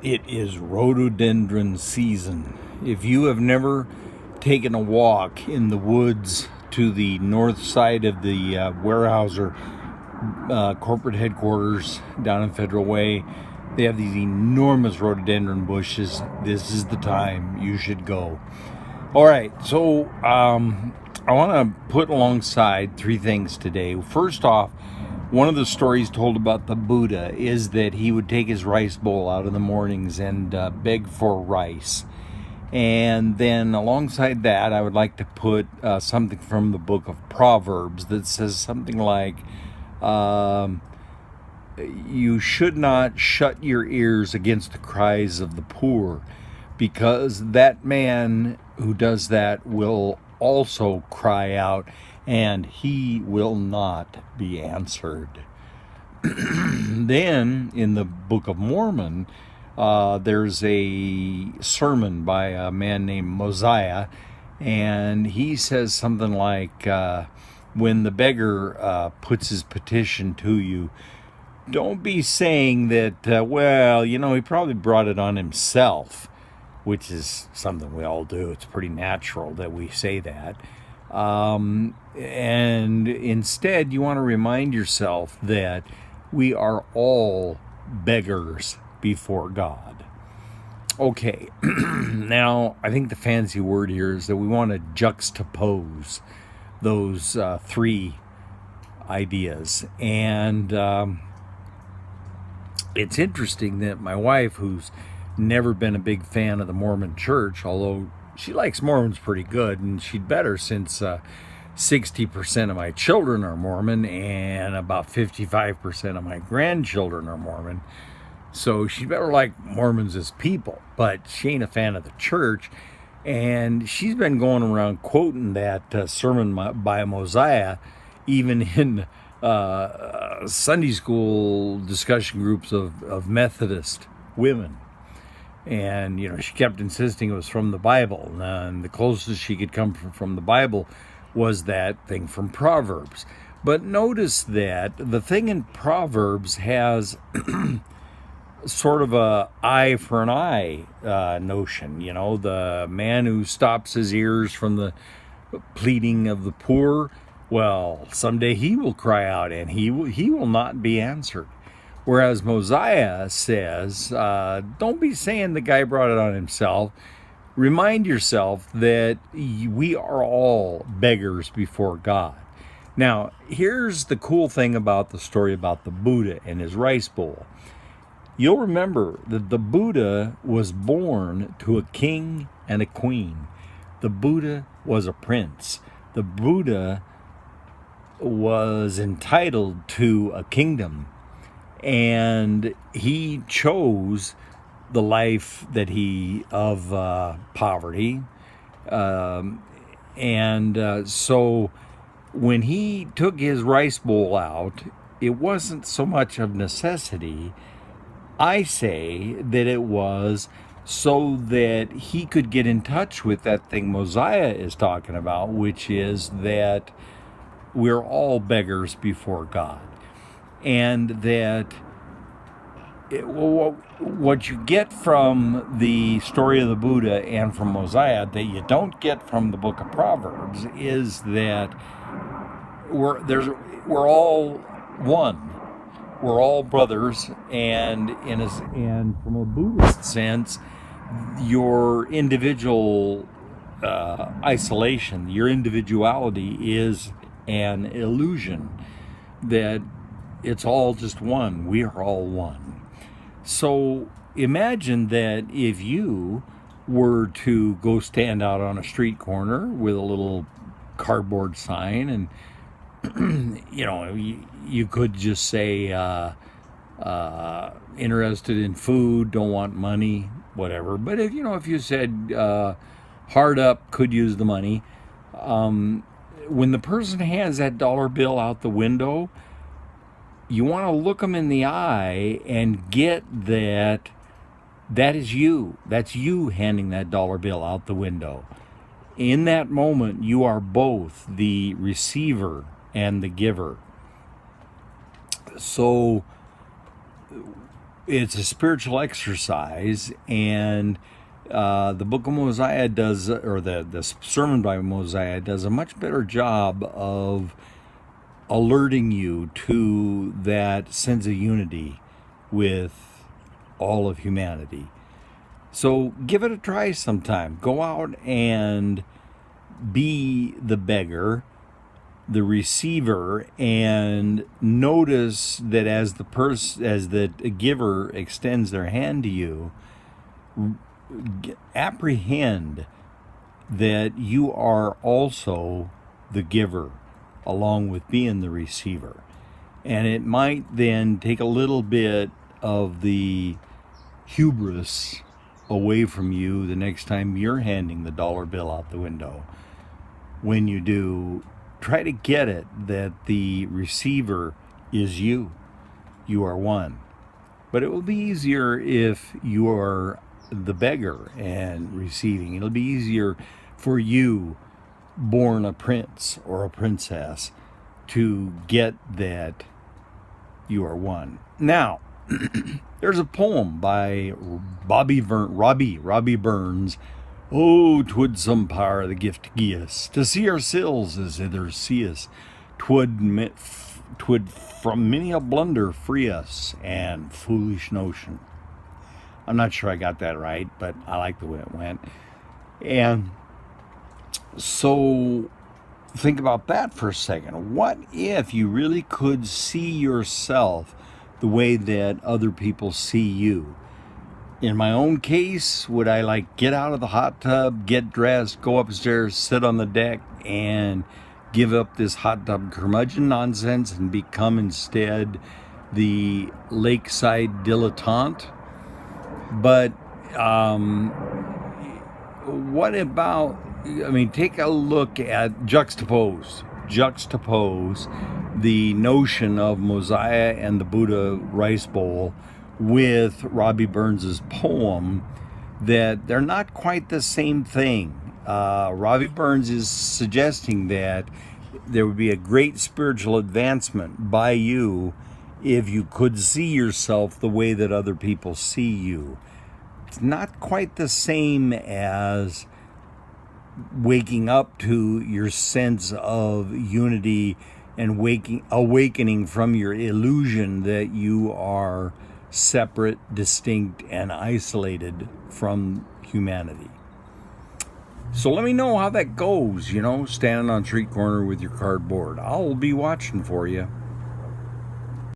It is rhododendron season. If you have never taken a walk in the woods to the north side of the Weyerhaeuser corporate headquarters down in Federal Way, they have these enormous rhododendron bushes. This is the time you should go. All right, so I want to put alongside three things today. First off, one of the stories told about the Buddha is that he would take his rice bowl out in the mornings and beg for rice. And then alongside that, I would like to put something from the book of Proverbs that says something like, you should not shut your ears against the cries of the poor, because that man who does that will also cry out, and he will not be answered. Then, in the Book of Mormon, there's a sermon by a man named Mosiah, and he says something like, when the beggar puts his petition to you, don't be saying that, well, he probably brought it on himself, which is something we all do. It's pretty natural that we say that. And instead, you want to remind yourself that we are all beggars before God. Okay, now I think the fancy word here is that we want to juxtapose those three ideas. And it's interesting that my wife, who's never been a big fan of the Mormon church, although she likes Mormons pretty good, and she'd better since 60% of my children are Mormon and about 55% of my grandchildren are Mormon. So she'd better like Mormons as people, but she ain't a fan of the church. And she's been going around quoting that sermon by Mosiah, even in Sunday school discussion groups of Methodist women. And, she kept insisting it was from the Bible. And the closest she could come from the Bible was that thing from Proverbs. But notice that the thing in Proverbs has sort of a eye for an eye notion. The man who stops his ears from the pleading of the poor, well, someday he will cry out and he will not be answered. Whereas Mosiah says, don't be saying the guy brought it on himself. Remind yourself that we are all beggars before God. Now, here's the cool thing about the story about the Buddha and his rice bowl. You'll remember that the Buddha was born to a king and a queen. The Buddha was a prince. The Buddha was entitled to a kingdom. And he chose the life that of poverty. So when he took his rice bowl out, it wasn't so much of necessity. I say that it was so that he could get in touch with that thing Mosiah is talking about, which is that we're all beggars before God. And that what you get from the story of the Buddha and from Mosiah that you don't get from the book of Proverbs is that we're all one. We're all brothers, and from a Buddhist sense, your individual isolation, your individuality is an illusion, that it's all just one. We are all one. So imagine that if you were to go stand out on a street corner with a little cardboard sign, and you could just say interested in food, don't want money, whatever. But if you said hard up, could use the money, when the person hands that dollar bill out the window, you want to look them in the eye and get that is you. That's you handing that dollar bill out the window. In that moment, you are both the receiver and the giver. So it's a spiritual exercise, and the book of Mosiah does, or the sermon by Mosiah does a much better job of alerting you to that sense of unity with all of humanity. So give it a try sometime. Go out and be the beggar, the receiver, and notice that as the giver extends their hand to you, apprehend that you are also the giver along with being the receiver. And it might then take a little bit of the hubris away from you the next time you're handing the dollar bill out the window. When you do, try to get it that the receiver is you. You are one. But it will be easier if you are the beggar and receiving. It'll be easier for you, born a prince or a princess, to get that you are one. Now, there's a poem by Robbie Burns. Oh, 'twould some power the gift gie us, to see ourselves as others see us. 'Twould from many a blunder free us, and foolish notion. I'm not sure I got that right, but I like the way it went. And so think about that for a second. What if you really could see yourself the way that other people see you? In my own case, would I get out of the hot tub, get dressed, go upstairs, sit on the deck, and give up this hot tub curmudgeon nonsense and become instead the lakeside dilettante? But what about, take a look at juxtapose the notion of Mosiah and the Buddha rice bowl with Robbie Burns's poem, that they're not quite the same thing. Robbie Burns is suggesting that there would be a great spiritual advancement by you if you could see yourself the way that other people see you. It's not quite the same as waking up to your sense of unity and awakening from your illusion that you are separate, distinct, and isolated from humanity. So let me know how that goes, standing on a street corner with your cardboard. I'll be watching for you.